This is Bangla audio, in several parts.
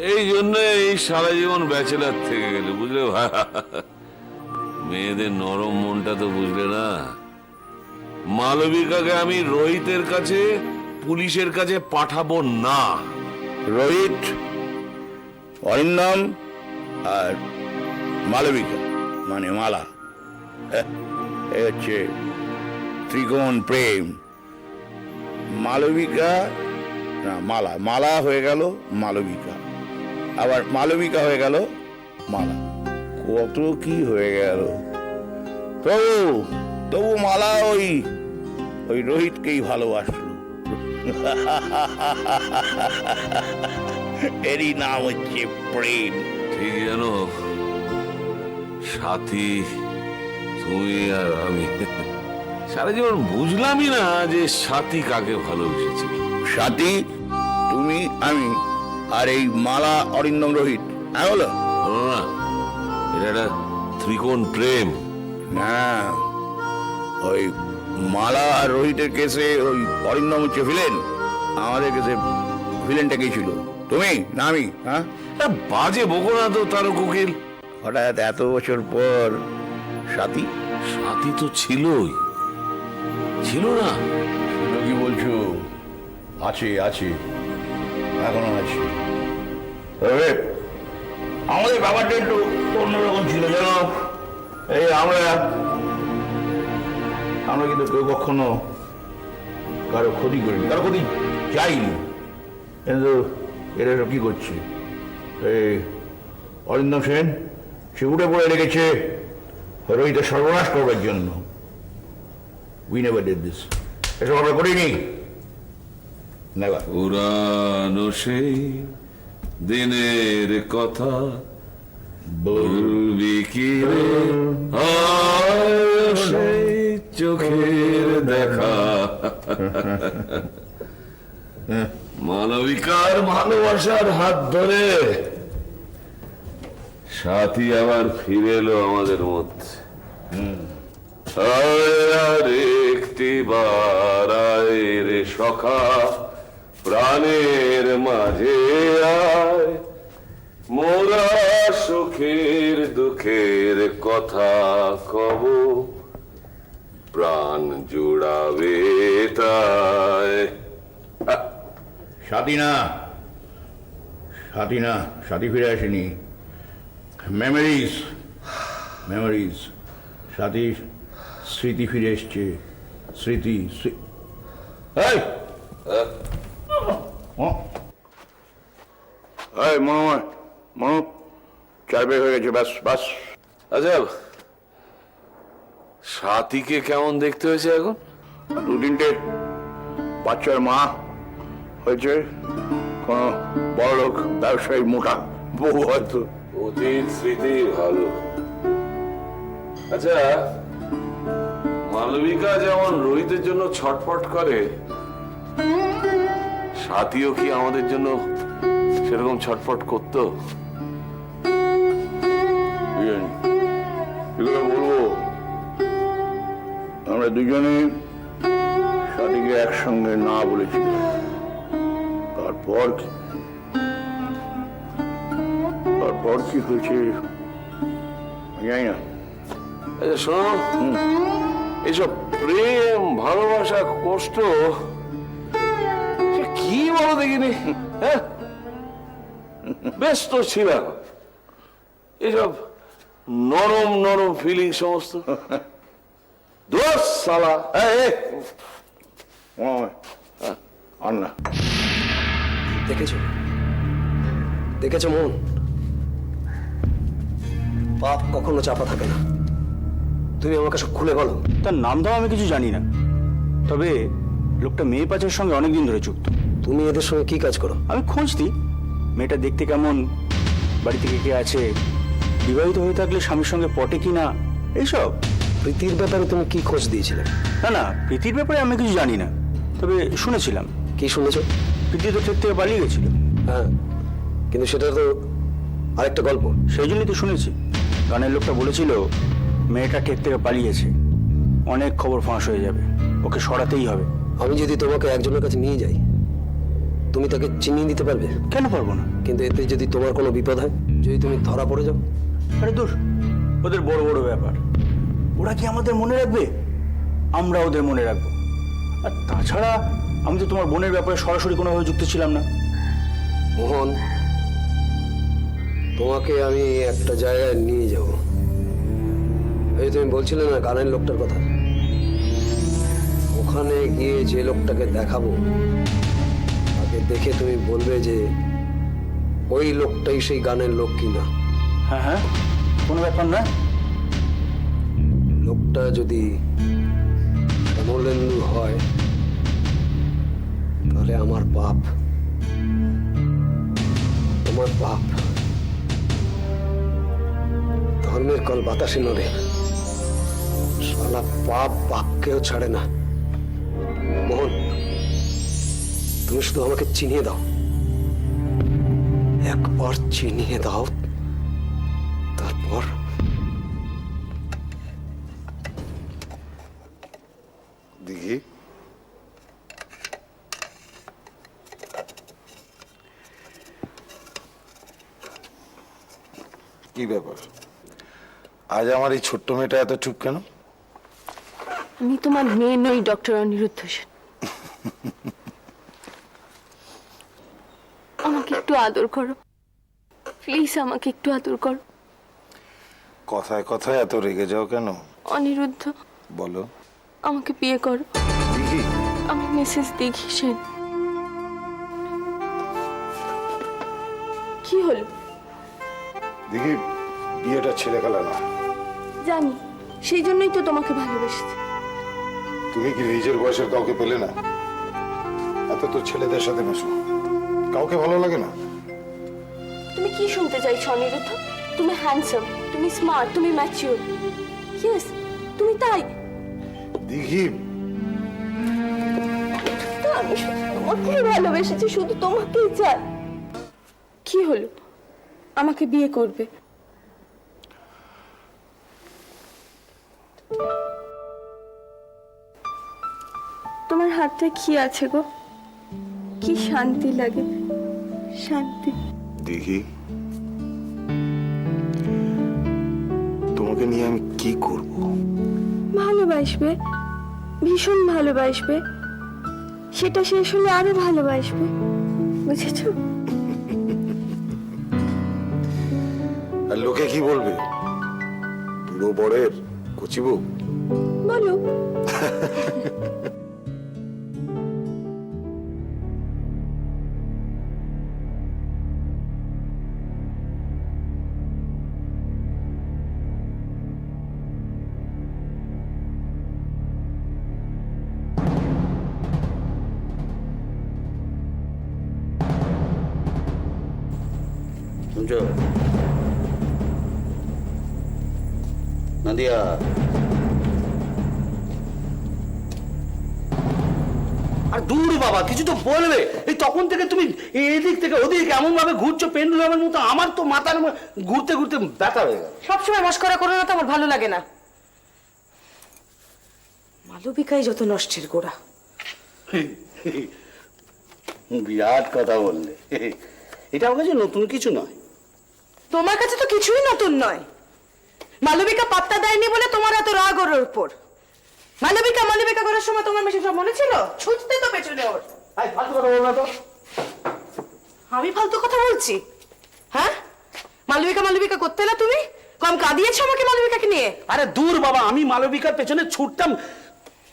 এই জন্য এই সারা জীবন ব্যাচেলার থেকে গেলে, বুঝলে ভাই? মেয়েদের নরম মনটা তো বুঝলে না। মালবিকাকে আমি রোহিতের কাছে, পুলিশের কাছে পাঠাবো না। রোহিত, অরিন্দম আর মালবিকা মানে মালা, এ হচ্ছে ত্রিকোণ প্রেম। মালবিকা না, মালা, মালা হয়ে গেল মালবিকা, আবার মালবিকা হয়ে গেল মালা। কত কি হয়ে গেল। তবু তবু মালা ওই ওই রোহিতকেই ভালোবাসলো। এরই নাম হচ্ছে প্রেম। ঠিক জানো সাথী, তুমি আর আমি সারা জীবন বুঝলামই না যে সাথী কাকে ভালোবেসেছিল। সাথী, তুমি, আমি, আর এই মালা, অরিন্দম, রোহিত, হলো হলো না? এটা একটা ত্রিকোণ প্রেম। না, ওই মালা আর রোহিতের কেসে ওই অরিন্দম হচ্ছে ভিলেন, আমাদের কেসে ভিলেনটা কে ছিল? তুমি না আমি? হ্যাঁ, বাজে বকো না তো তারক উকিল। হঠাৎ এত বছর পর সাথী? সাথী তো ছিলই, ছিল না? কি বলছো? আছে আছে, এখনো আছে। তবে আমাদের ব্যাপারটা একটু অন্যরকম ছিল জানো। এই আমরা কিন্তু কেউ কখনো কারো ক্ষতি করিনি, কারো ক্ষতি চাইনি। কিন্তু এরা কি করছে? এই অরিন্দম সেন সে উঠে পড়ে লেগেছে রোহিতের সর্বনাশ করবার জন্য। We never did this. এসব আমরা করিনি। নেভার। পুরানো সেই দিনের কথা বলবি কি রে, আয় সেই চোখের দেখা। মানবিকার ভালোবাসার হাত ধরে সাথী আবার ফিরে এলো আমাদের মধ্যে। আর একটি বার আয় রে সখা, প্রাণের মাঝে আয়, মোরা সুখের দুঃখের কথা কব, প্রাণ জুড়াবে তাই। সাথী না, সাথী না, সাথী ফিরে আসেনি। মেমোরিজ, মেমোরিজ, সাথীর স্মৃতি ফিরে এসছে। স্মৃতি, মনোময়, মনো, চার বের হয়ে গেছে, ব্যাস ব্যাস। আচ্ছা, সাথীকে কেমন দেখতে হয়েছে এখন? দু তিনটে বাচ্চার মা হয়েছে, কোন বড় লোক ব্যবসায়ী মোটা বউ হয়তো। অতীত স্মৃতি ভালো। আচ্ছা, মালবিকা যেমন রোহিতের জন্য ছটফট করে, সাথীও কি আমাদের জন্য সেরকম ছটফট করতো? বলবো, আমরা দুজনে সাথীকে একসঙ্গে না বলেছি। তারপর কি হয়েছে জানি না। আচ্ছা শোনো, এইসব প্রেম, ভালোবাসা, কষ্ট কি বলো দেখিনি? হ্যাঁ, ব্যস্ত ছিলাম এসব নরম নরম ফিলিং সমস্ত। দোষ সালা। আর না, দেখেছো দেখেছো মন, পাপ কখনো চাপা থাকে না। তুমি আমাকে সব খুলে বলো। তার নাম দাও আমি কিছু জানি না, তবে লোকটা মেয়ে পাচারের সঙ্গে অনেকদিন ধরে যুক্ত। তুমি এদের সঙ্গে কি কাজ করো? আমি খোঁজ দিই, মেয়েটা দেখতে কেমন, বাড়ি থেকে কে আছে, বিবাহিত হয়ে থাকলে স্বামীর সঙ্গে পটে কিনা, এইসব। প্রীতির ব্যাপারে তুমি কি খোঁজ দিয়েছিলে? না না, প্রীতির ব্যাপারে আমি কিছু জানি না, তবে শুনেছিলাম। কি শুনেছো? প্রীতি তো ঠেক থেকে পালিয়ে গেছিল। হ্যাঁ, কিন্তু সেটা তো আরেকটা গল্প। সেই জন্যই তো শুনেছি, গানের লোকটা বলেছিল মেয়েটা ঠেক থেকে পালিয়েছে, অনেক খবর ফাঁস হয়ে যাবে, ওকে সরাতেই হবে। আমি যদি তোমাকে একজনের কাছে নিয়ে যাই, তুমি তাকে চিনিয়ে দিতে পারবে? কেন পারবো না? কিন্তু এতে যদি তোমার কোনো বিপদ হয়, যদি তুমি ধরা পড়ে যাও? আরে দূর, ওদের বড় বড় ব্যাপার। ওরা কি আমাদের মনে রাখবে? আমরা ওদের মনে রাখবো। আর তাছাড়া আমি তো তোমার বোনের ব্যাপারে সরাসরি কোনোভাবে যুক্ত ছিলাম না। মোহন, তোমাকে আমি একটা জায়গায় নিয়ে যাব। এই তুমি বলছিলে না গানের লোকটার কথা, ওখানে গিয়ে যে লোকটাকে দেখাবো তাকে দেখে তুমি বলবে যে ওই লোকটাই সেই গানের লোক কিনা। হ্যাঁ হ্যাঁ, কোনো ব্যাপার না। লোকটা যদি শ্যামলেন্দু হয় তাহলে আমার পাপ, তোমার পাপ। ধর্মের কল বাতাসে নড়ে, শালা পাপ বাপকেও ছাড়ে না। মোহন, তুমি শুধু আমাকে চিনিয়ে দাও, একবার চিনিয়ে দাও, তারপর দিঘি, কি ব্যাপার? আজ আমার এই ছোট্ট মেয়েটা এত চুপ কেন? আমি তোমার মেয়ে নই, ডক্টর অনিরুদ্ধ সেন। আমাকে একটু আদর করো প্লিজ, আমাকে একটু আদর করো। কথায় কথায় এত রেগে যাও কেন? অনিরুদ্ধ, বলো। আমাকে বিয়ে করো। দিঘি, আমি মিসেস দিঘি সেন। কি হলো? দিঘি, বিয়েটা ছেলে খেলা না। জানি, সেই জন্যই তো তোমাকে ভালোবেসেছি। তুমি কি নিজের বয়সের কাউকে পেলে না? এত তো ছেলেদের সাথে মেশো, কাউকে ভালো লাগে না? তুমি কি শুনতে চাইছো অনিরুদ্ধ? তুমি হ্যান্ডসাম, তুমি স্মার্ট, তুমি ম্যাচিউর। ইয়েস, তুমি তাই। দিঘি, তো আমি শুধু তোমাকেই ভালোবেসেছি, শুধু তোমাকেই চাই। কি হলো? আমাকে বিয়ে করবে? তোমার হাতে কি আছে গো? কি শান্তি লাগে, শান্তি। দিঘি, তোমাকে নিয়ে আমি কি করব? ভালোবাসবে, ভীষণ ভালোবাসবে, সেটা শেষ হলে আরো ভালোবাসবে, বুঝেছো? আর লোকে কি বলবে? বুড়ো বড়ের কচি বউ। বলো। শুনছো নাদিয়া? আর দূর বাবা, কিছু তো বলবে। এই তখন থেকে তুমি এদিক থেকে ওদিক এমন ভাবে ঘুরছো পেন্ডুলামের মতো, আমার তো মাথার ঘুরতে ঘুরতে ব্যথা হয়ে গেল। সবসময় মস্করা করো না তো, আমার ভালো লাগে না। মালবিকাই যত নষ্টের গোড়া। বিরাট কথা বললে। এটা আমার কাছে নতুন কিছু নয়। তোমার কাছে তো কিছুই নতুন নয়। মালবিকা পাত্তা দেয়নি বলে তোমার এত রাগ ওর উপর। মালবিকা করার সময় তোমার বেশি সব মনে ছিল? ছুটতে তো পেছনে ওর। ফালতু কথা বলবো না তো। আমি ফালতু কথা বলছি? হ্যাঁ, মালবিকা করতে না তুমি? কম কাঁদিয়েছো আমাকে মালবিকাকে নিয়ে? আরে দূর বাবা, আমি মালবিকার পেছনে ছুটতাম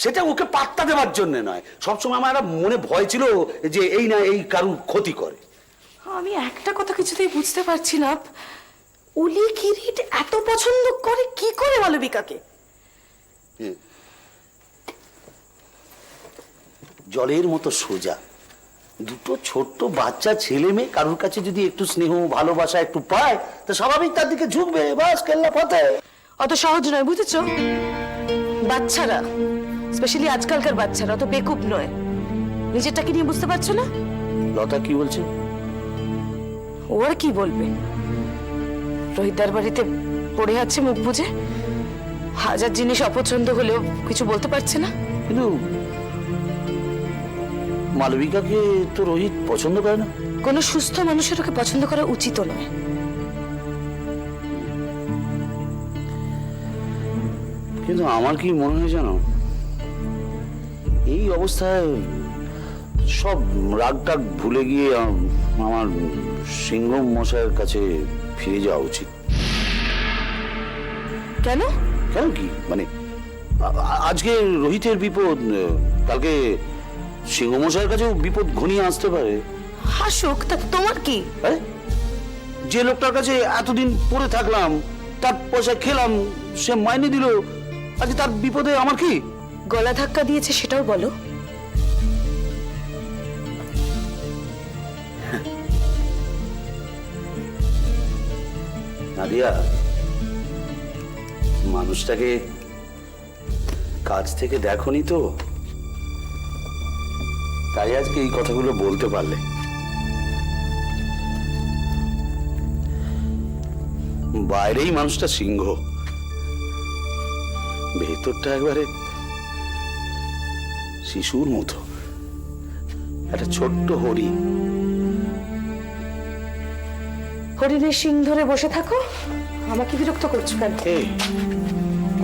সেটা ওকে পাত্তা দেওয়ার জন্য নয়। সবসময় আমার একটা মনে ভয় ছিল যে এই না এই কারুর ক্ষতি করে। আমি একটা কথা কিছুতেই বুঝতে পারছি না, অলি কিরিট এত পছন্দ করে কি করে মালবিকাকে? জলের মতো সোজা। দুটো ছোট্ট বাচ্চা ছেলে মেয়ে কারোর কাছে যদি একটু স্নেহ ভালোবাসা একটু পায়, তো স্বাভাবিক তার দিকে ঝুঁকবে। বাস, কেল্লা ফতে। অত সহজ নয়, বুঝেছো? বাচ্চারা, স্পেশালি আজকালকার বাচ্চারা অত বেকুব নয়। নিজেরটাকে নিয়ে বুঝতে পারছো না? লতা কি বলছে? ও আর কি বলবে? রোহিতদার বাড়িতে পড়ে আছে মুখ বুঝে, হাজার জিনিস অপছন্দ হলেও কিছু বলতে পারছে না। কিন্তু মালবিকাকে তো রোহিত পছন্দ করে না? কোনো সুস্থ মানুষের ওকে পছন্দ করা উচিত নয়। কিন্তু আমার কি মনে হয় জানো, এই অবস্থায় সব রাগ টাগ ভুলে গিয়ে আমার সিংহ মশাইয়ের কাছে ফিরে যাওয়া উচিত। কেন? কেন কি মানে, আজকে রোহিতের বিপদ, কালকে সিংহ মশাইয়ের কাছেও বিপদ ঘনিয়ে আসতে পারে। হাসুক, তাতে তোমার কি? আরে, যে লোকটার কাছে এতদিন পড়ে থাকলাম, তার পয়সা খেলাম, সে মাইনে দিল, আজকে তার বিপদে আমার কি? গলা ধাক্কা দিয়েছে সেটাও বলো। নাদিয়া, মানুষটাকে কাছ থেকে দেখোনি তো, তাই আজকে এই কথাগুলো বলতে পারলে। বাইরেই মানুষটা সিংহ, ভেতরটা একবারে শিশুর মতো, একটা ছোট্ট হরিণ। হরিণের শিং ধরে বসে থাকো, আমাকে বিরক্ত করছো কেন? এই,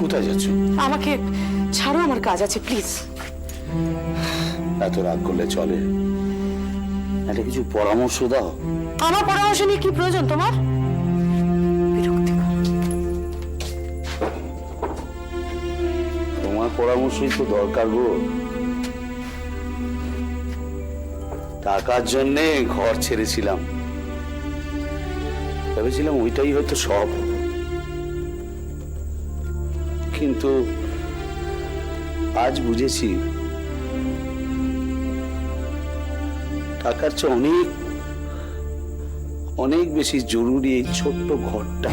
কোথায় যাচ্ছ? আমাকে ছাড়ো, আমার কাজ আছে, প্লিজ। এত রাগ করলে চলে? একটা কিছু পরামর্শ দাও। আমার পরামর্শ নিয়ে কি প্রয়োজন তোমার? বিরক্তিকর। তোমার পরামর্শই তো দরকার গো। টাকার জন্যে ঘর ছেড়েছিলাম, ভেবেছিলাম ওইটাই হয়তো সব, কিন্তু আজ বুঝেছি টাকার চেয়ে অনেক অনেক বেশি জরুরি এই ছোট্ট ঘরটা।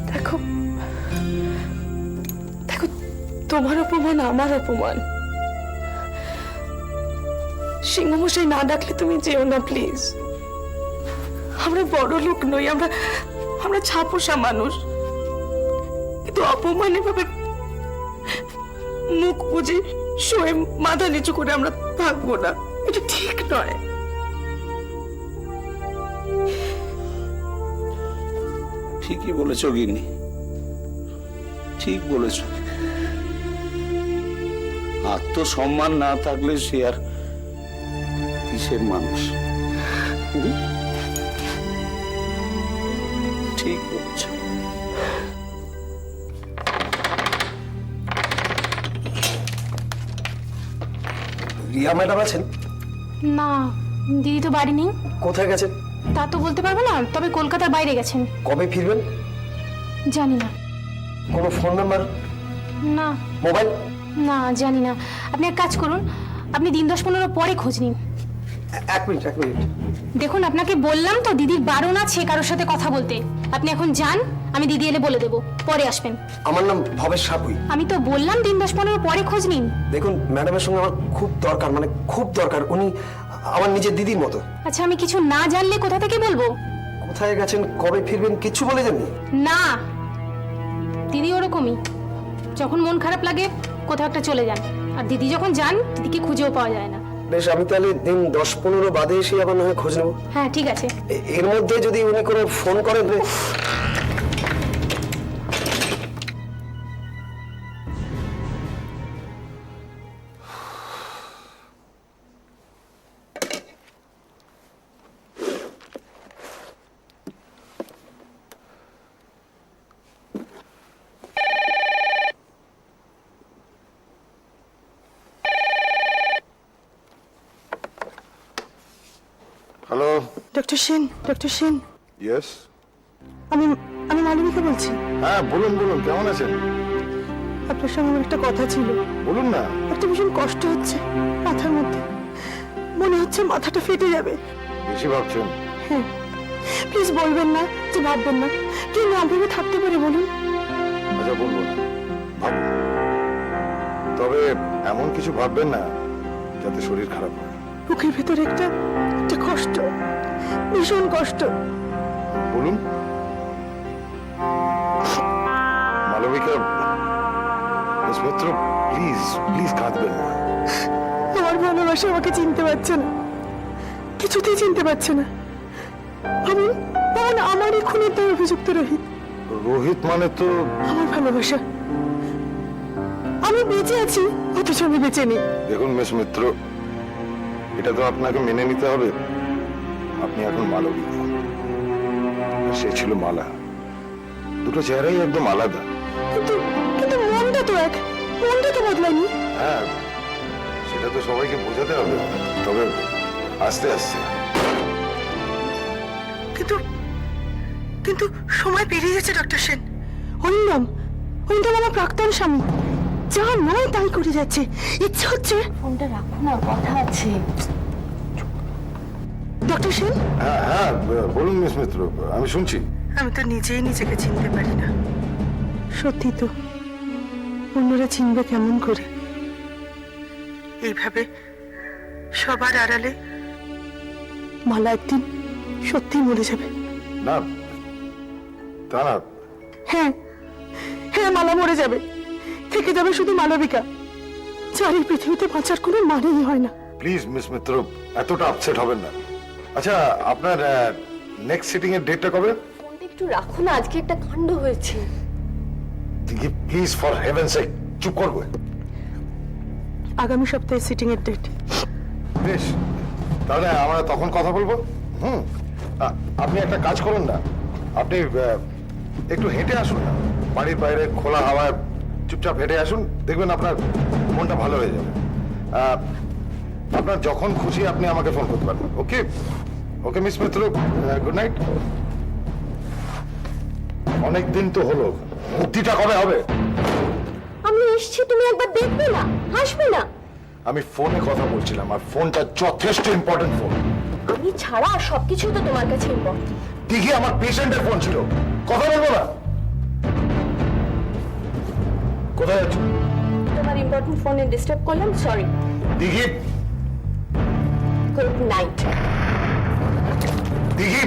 দেখো দেখো, তোমার অপমান আমার অপমান। সিংহমশাই না ডাকলে তুমি যেও না, প্লিজ। আমরা বড় লোক নই, আমরা ছাপোষা মানুষ, কিন্তু অপমান এভাবে মুখ বুঝে শোয়ে মাথা নিচু করে আমরা থাকবো না, এটা ঠিক নয়। ঠিকই বলেছ গিন্নি, ঠিক বলেছ। আত্মসম্মান না থাকলে সে আর কিসের মানুষ? ঠিক বলেছ। রিয়া ম্যাডাম আছেন? না, দিদি তো বাড়ি নেই। কোথায় গেছেন? তা তো বলতে পারবো না, তবে কলকাতার বাইরে গেছেন। কবে ফিরবেন? জানি না। কোনো ফোন নাম্বার, না মোবাইল? না, জানি না। আপনি এক কাজ করুন, আপনি দিন 10-15 পরে খোঁজ নিন। এক মিনিট। দেখুন, আপনাকে বললাম তো দিদির বারণ আছে কারোর সাথে কথা বলতে। আপনি এখন যান, আমি দিদি এলে বলে দেবো, পরে আসবেন। আমার নাম ভবেশ সাপুই। আমি তো বললাম দিন 10-15 পরে খোঁজ নিন। দেখুন, ম্যাডামের সঙ্গে আমার খুব দরকার, মানে খুব দরকার। উনি আমার নিজের দিদির মতো। আচ্ছা, আমি কিছু না জানলে কোথা থেকে বলবো? কোথায় গেছেন, কবে ফিরবেন, কিছু বলে যাননি? না, দিদি ওরকমই, যখন মন খারাপ লাগে কোথাও একটা চলে যান, আর দিদি যখন যান দিদিকে খুঁজেও পাওয়া যায় না। বেশ, আমি তাহলে দিন 10-15 বাদে এসে আবার না হয় খোঁজ নেব। হ্যাঁ, ঠিক আছে। এর মধ্যে যদি উনি কোনো ফোন করেন। হ্যালো। Doctor Sen, yes. আমি মালবিকা বলছি। হ্যাঁ, বলুন বলুন, কেমন আছেন? আপনার সঙ্গে আমার একটা কথা ছিল। বলুন না। একটা ভীষণ কষ্ট হচ্ছে মাথার মধ্যে, মনে হচ্ছে মাথাটা ফেটে যাবে। বেশি ভাবছেন? হ্যাঁ, প্লিজ বলবেন না যে ভাববেন না, কি না ভেবে থাকতে পারে বলুন? আচ্ছা, বলবো না, ভাবুন। তবে এমন কিছু ভাববেন না যাতে শরীর খারাপ হয়। বুকের ভেতরে একটা কষ্ট, ভীষণ কষ্ট। বলুন। Malabika, Miss Mitra, please please কাঁদবেন না। আমার ভালোবাসা আমাকে চিনতে পারছে না, কিছুতেই চিনতে পারছে না। আমারই খুনের দায় অভিযুক্ত রোহিত। রোহিত মানে তো আমার ভালোবাসা। আমি বেঁচে আছি, অথচ আমি বেঁচে নেই। দেখুন মিস মিত্র, এটা তো আপনাকে মেনে নিতে হবে। আপনি এখন মালবিকা, আর সে ছিল মালা। দুটো চেহারাই একদম আলাদা। কিন্তু কিন্তু মনটা তো এক, মনটা তো বদলায়নি। হ্যাঁ, সেটা তো সবাইকে বোঝাতে হবে, তবে আস্তে আস্তে। কিন্তু কিন্তু সময় পেরিয়ে যাচ্ছে ডক্টর সেন। অরিন্দম আমার প্রাক্তন স্বামী, যা নয় তাই করে যাচ্ছে। ইচ্ছে হচ্ছে ফোনটা রাখো না, কথা আছে। ডক্টর সেন, হ্যাঁ হ্যাঁ, বলুন মিস মিত্র, আমি শুনছি। আমি তো নিজেই নিজেকে চিনতে পারি না। সত্যি তো, অন্যরা চিনবে কেমন করে? এইভাবে সবার আড়ালে মালা একদিন সত্যি মরে যাবে। না, তা না। হ্যাঁ হ্যাঁ, মালা মরে যাবে, থেকে যাবে শুধু মালবিকা, যার এই পৃথিবীতে বাঁচার কোনো মানেই হয় না। প্লিজ মিস মিত্র, এতটা আপসেট হবেন না। আচ্ছা, আপনার নেক্সট সিটিং এর ডেটটা কবে? ফোনটা একটু রাখো না, আজকে একটা কাণ্ড হয়েছে। দিদি প্লিজ, ফর হেভেন সেক, চুপ করবে। আগামী সপ্তাহে সিটিং এর ডেট। বেশ, তাহলে আমরা তখন কথা বলবো। আপনি একটা কাজ করুন না, আপনি একটু হেঁটে আসুন না, বাড়ির বাইরে খোলা হাওয়ায় চুপচাপ হেঁটে আসুন, দেখবেন আপনার মনটা ভালো হয়ে যাবে। আপনার যখন খুশি আপনি আমাকে ফোন করতে পারবেন। ওকে ওকে মিস মিত্র, গুড নাইট। অনেক দিন তো হলো, মুক্তিটা কবে হবে? আমি এসছি, তুমি একবার দেখবে না, হাসবে না? আমি ফোনে কথা বলছিলাম, আর ফোনটা যথেষ্ট ইম্পর্টেন্ট ফোন। আমি ছাড়া আর সবকিছু তো তোমার কাছে ইম্পর্টেন্ট। দিঘি আমার পেশেন্টের ফোন ছিল, কথা বলবো না? কোথায় যাচ্ছ? তোমার ইম্পর্টেন্ট ফোনে ডিস্টার্ব করলাম, সরি। দিঘি, গুড নাইট। দিঘি।